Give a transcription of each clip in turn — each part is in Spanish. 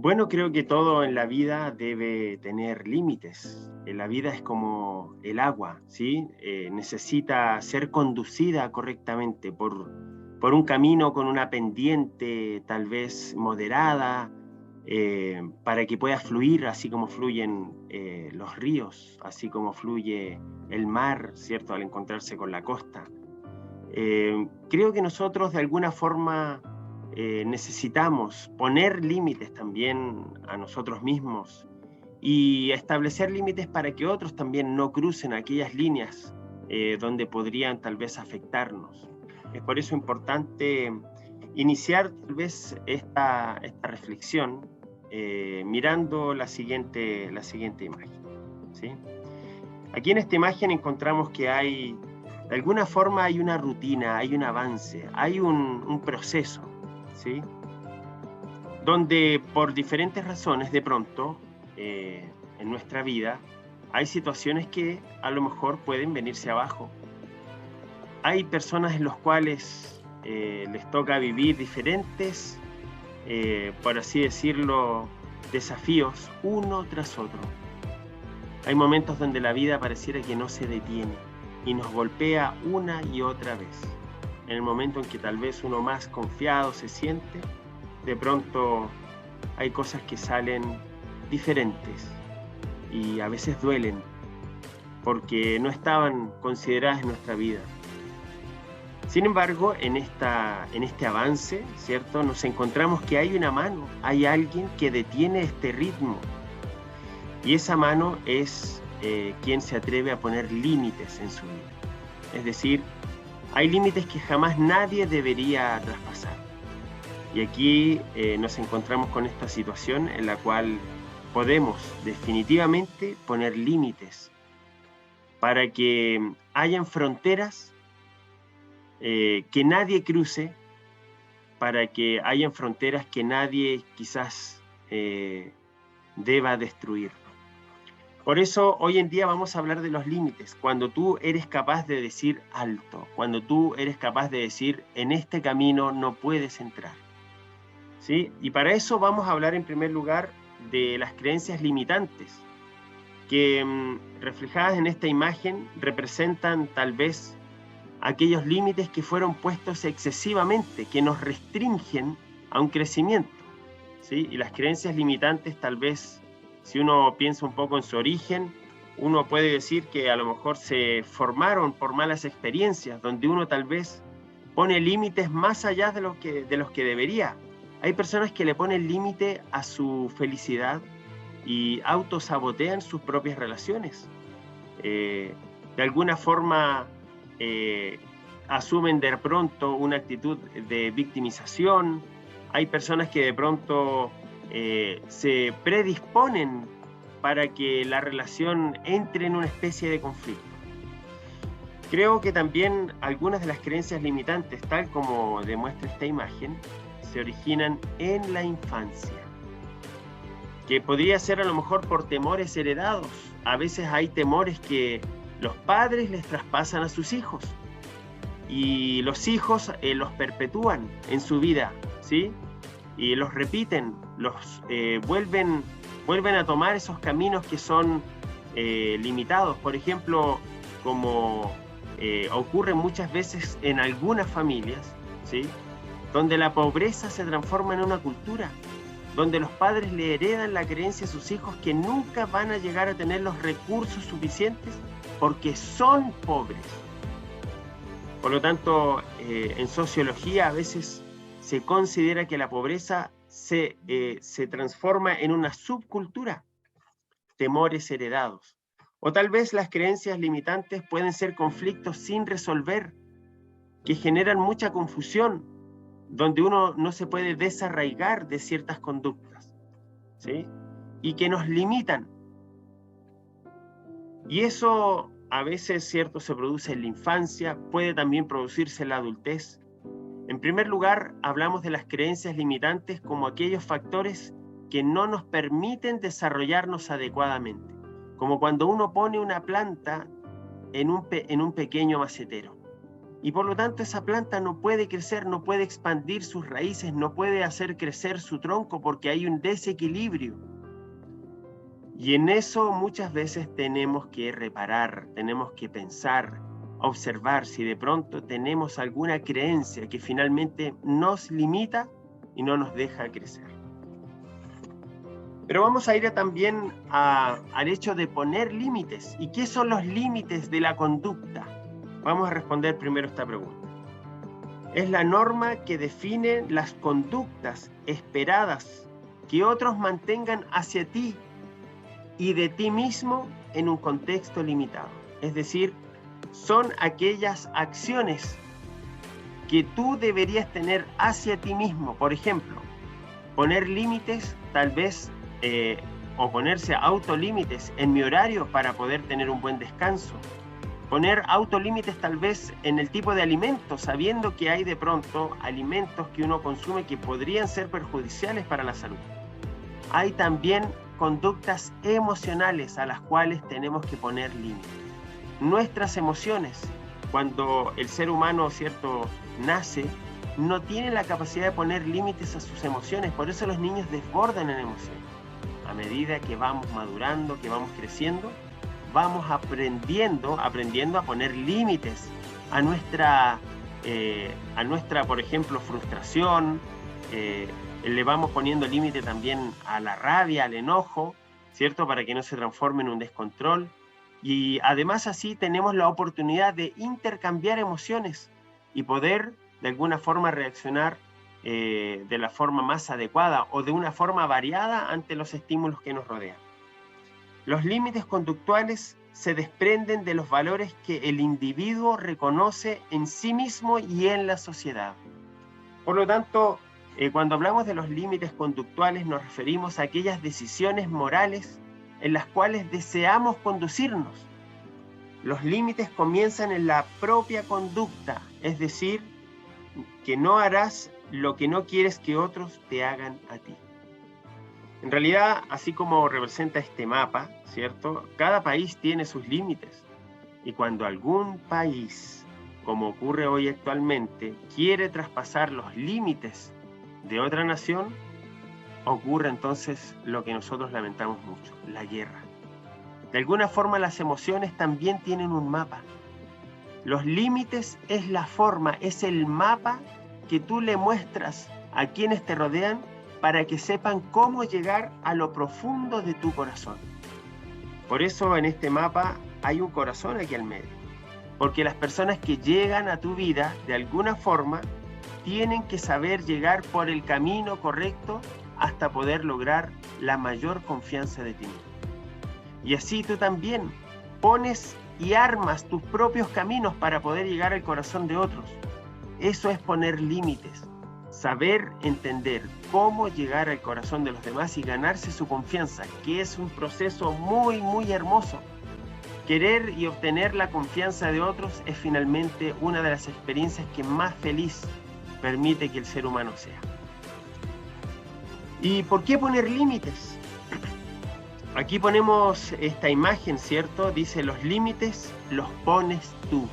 Bueno, creo que todo en la vida debe tener límites. La vida es como el agua, ¿sí? Necesita ser conducida correctamente por un camino con una pendiente tal vez moderada, para que pueda fluir así como fluyen los ríos, así como fluye el mar, ¿cierto? Al encontrarse con la costa. Creo que nosotros de alguna forma necesitamos poner límites también a nosotros mismos y establecer límites para que otros también no crucen aquellas líneas donde podrían tal vez afectarnos. Es por eso importante iniciar tal vez esta reflexión mirando la siguiente imagen, ¿sí? Aquí en esta imagen encontramos que de alguna forma hay una rutina, hay un avance, hay un proceso, ¿sí? Donde por diferentes razones de pronto en nuestra vida hay situaciones que a lo mejor pueden venirse abajo. Hay personas en las cuales les toca vivir diferentes, por así decirlo, desafíos uno tras otro. Hay momentos donde la vida pareciera que no se detiene y nos golpea una y otra vez. En el momento en que tal vez uno más confiado se siente, de pronto hay cosas que salen diferentes y a veces duelen porque no estaban consideradas en nuestra vida. Sin embargo, en este avance, ¿cierto? Nos encontramos que hay una mano, hay alguien que detiene este ritmo. Y esa mano es quien se atreve a poner límites en su vida. Es decir, hay límites que jamás nadie debería traspasar. Y aquí nos encontramos con esta situación en la cual podemos definitivamente poner límites para que hayan fronteras que nadie cruce, para que hayan fronteras que nadie quizás deba destruir. Por eso hoy en día vamos a hablar de los límites, cuando tú eres capaz de decir alto, cuando tú eres capaz de decir en este camino no puedes entrar, ¿sí? Y para eso vamos a hablar en primer lugar de las creencias limitantes, que reflejadas en esta imagen representan tal vez aquellos límites que fueron puestos excesivamente, que nos restringen a un crecimiento, ¿sí? Y las creencias limitantes tal vez, si uno piensa un poco en su origen, uno puede decir que a lo mejor se formaron por malas experiencias, donde uno tal vez pone límites más allá de los que debería. Hay personas que le ponen límite a su felicidad y autosabotean sus propias relaciones. De alguna forma eh, asumen de pronto una actitud de victimización. Hay personas que de pronto se predisponen para que la relación entre en una especie de conflicto. Creo que también algunas de las creencias limitantes, tal como demuestra esta imagen, se originan en la infancia, que podría ser a lo mejor por temores heredados. A veces hay temores que los padres les traspasan a sus hijos y los hijos los perpetúan en su vida, ¿sí? Y los repiten, vuelven a tomar esos caminos que son limitados. Por ejemplo, como ocurre muchas veces en algunas familias, ¿sí? Donde la pobreza se transforma en una cultura, donde los padres le heredan la creencia a sus hijos que nunca van a llegar a tener los recursos suficientes porque son pobres. Por lo tanto, en sociología a veces se considera que la pobreza se transforma en una subcultura, temores heredados. O tal vez las creencias limitantes pueden ser conflictos sin resolver, que generan mucha confusión, donde uno no se puede desarraigar de ciertas conductas, ¿sí? Y que nos limitan. Y eso a veces, cierto, se produce en la infancia, puede también producirse en la adultez. En primer lugar, hablamos de las creencias limitantes como aquellos factores que no nos permiten desarrollarnos adecuadamente, como cuando uno pone una planta en un pequeño macetero. Y por lo tanto esa planta no puede crecer, no puede expandir sus raíces, no puede hacer crecer su tronco porque hay un desequilibrio. Y en eso muchas veces tenemos que reparar, tenemos que pensar, observar si de pronto tenemos alguna creencia que finalmente nos limita y no nos deja crecer. Pero vamos a ir también al hecho de poner límites. ¿Y qué son los límites de la conducta? Vamos a responder primero esta pregunta. Es la norma que define las conductas esperadas que otros mantengan hacia ti y de ti mismo en un contexto limitado. Es decir, son aquellas acciones que tú deberías tener hacia ti mismo. Por ejemplo, poner límites, tal vez, o ponerse autolímites en mi horario para poder tener un buen descanso. Poner autolímites tal vez en el tipo de alimentos, sabiendo que hay de pronto alimentos que uno consume que podrían ser perjudiciales para la salud. Hay también conductas emocionales a las cuales tenemos que poner límites. Nuestras emociones, cuando el ser humano, ¿cierto?, nace, no tiene la capacidad de poner límites a sus emociones, por eso los niños desbordan en emociones. A medida que vamos madurando, que vamos creciendo, vamos aprendiendo a poner límites a nuestra, por ejemplo, frustración, le vamos poniendo límite también a la rabia, al enojo, ¿cierto?, para que no se transforme en un descontrol. Y además así tenemos la oportunidad de intercambiar emociones y poder de alguna forma reaccionar de la forma más adecuada o de una forma variada ante los estímulos que nos rodean. Los límites conductuales se desprenden de los valores que el individuo reconoce en sí mismo y en la sociedad. Por lo tanto, cuando hablamos de los límites conductuales nos referimos a aquellas decisiones morales en las cuales deseamos conducirnos. Los límites comienzan en la propia conducta, es decir, que no harás lo que no quieres que otros te hagan a ti. En realidad, así como representa este mapa, ¿cierto?, cada país tiene sus límites. Y cuando algún país, como ocurre hoy actualmente, quiere traspasar los límites de otra nación, ocurre entonces lo que nosotros lamentamos mucho, la guerra. De alguna forma las emociones también tienen un mapa. Los límites es la forma, es el mapa que tú le muestras a quienes te rodean para que sepan cómo llegar a lo profundo de tu corazón. Por eso en este mapa hay un corazón aquí al medio. Porque las personas que llegan a tu vida, de alguna forma, tienen que saber llegar por el camino correcto hasta poder lograr la mayor confianza de ti mismo. Y así tú también pones y armas tus propios caminos para poder llegar al corazón de otros. Eso es poner límites. Saber entender cómo llegar al corazón de los demás y ganarse su confianza, que es un proceso muy, muy hermoso. Querer y obtener la confianza de otros es finalmente una de las experiencias que más feliz permite que el ser humano sea. ¿Y por qué poner límites? Aquí ponemos esta imagen, ¿cierto? Dice, los límites los pones tú.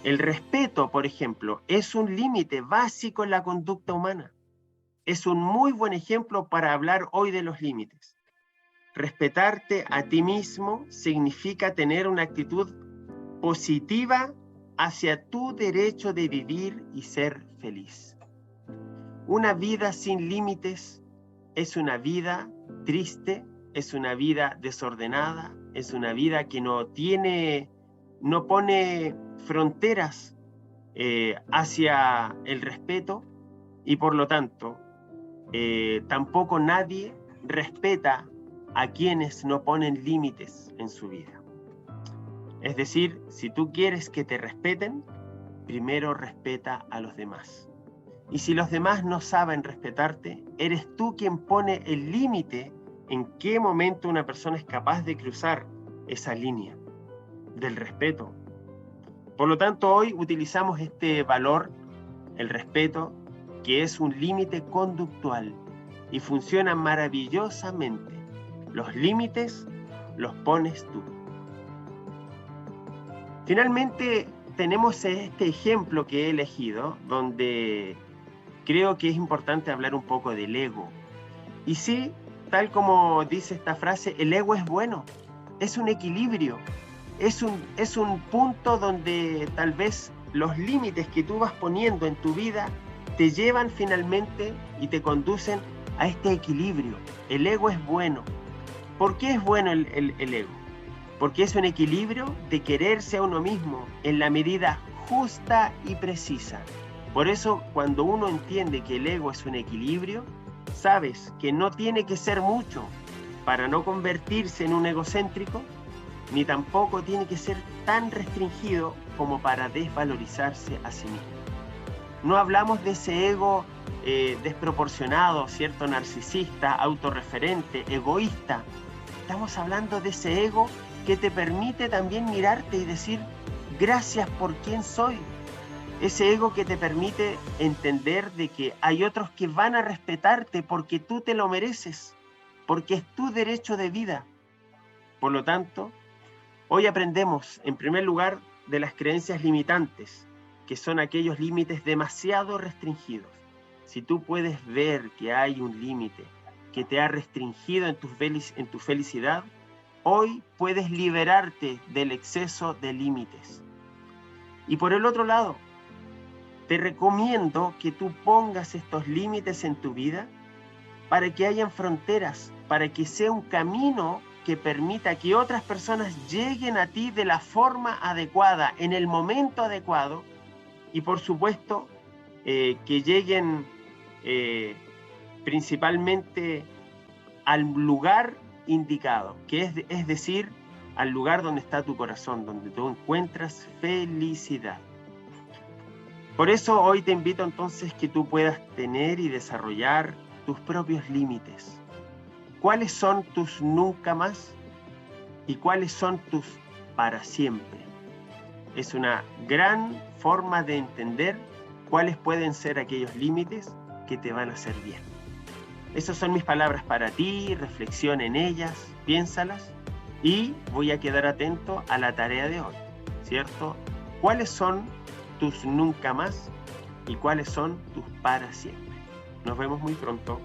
El respeto, por ejemplo, es un límite básico en la conducta humana. Es un muy buen ejemplo para hablar hoy de los límites. Respetarte a ti mismo significa tener una actitud positiva hacia tu derecho de vivir y ser feliz. Una vida sin límites es una vida triste, es una vida desordenada, es una vida que no pone fronteras hacia el respeto y por lo tanto tampoco nadie respeta a quienes no ponen límites en su vida. Es decir, si tú quieres que te respeten, primero respeta a los demás. Y si los demás no saben respetarte, eres tú quien pone el límite en qué momento una persona es capaz de cruzar esa línea del respeto. Por lo tanto, hoy utilizamos este valor, el respeto, que es un límite conductual y funciona maravillosamente. Los límites los pones tú. Finalmente, tenemos este ejemplo que he elegido, donde creo que es importante hablar un poco del ego. Y sí, tal como dice esta frase, el ego es bueno, es un equilibrio, es un punto donde tal vez los límites que tú vas poniendo en tu vida te llevan finalmente y te conducen a este equilibrio. El ego es bueno. ¿Por qué es bueno el ego? Porque es un equilibrio de quererse a uno mismo en la medida justa y precisa. Por eso, cuando uno entiende que el ego es un equilibrio, sabes que no tiene que ser mucho para no convertirse en un egocéntrico, ni tampoco tiene que ser tan restringido como para desvalorizarse a sí mismo. No hablamos de ese ego desproporcionado, ¿cierto? Narcisista, autorreferente, egoísta. Estamos hablando de ese ego que te permite también mirarte y decir, gracias por quién soy. Ese ego que te permite entender de que hay otros que van a respetarte porque tú te lo mereces, porque es tu derecho de vida. Por lo tanto, hoy aprendemos, en primer lugar, de las creencias limitantes, que son aquellos límites demasiado restringidos. Si tú puedes ver que hay un límite que te ha restringido en tu felicidad, hoy puedes liberarte del exceso de límites. Y por el otro lado, te recomiendo que tú pongas estos límites en tu vida para que hayan fronteras, para que sea un camino que permita que otras personas lleguen a ti de la forma adecuada, en el momento adecuado, y por supuesto que lleguen principalmente al lugar indicado, que es decir, al lugar donde está tu corazón, donde tú encuentras felicidad. Por eso hoy te invito entonces que tú puedas tener y desarrollar tus propios límites. ¿Cuáles son tus nunca más y cuáles son tus para siempre? Es una gran forma de entender cuáles pueden ser aquellos límites que te van a hacer bien. Esas son mis palabras para ti, reflexiona en ellas, piénsalas y voy a quedar atento a la tarea de hoy, ¿cierto? ¿Cuáles son tus nunca más y cuáles son tus para siempre? Nos vemos muy pronto.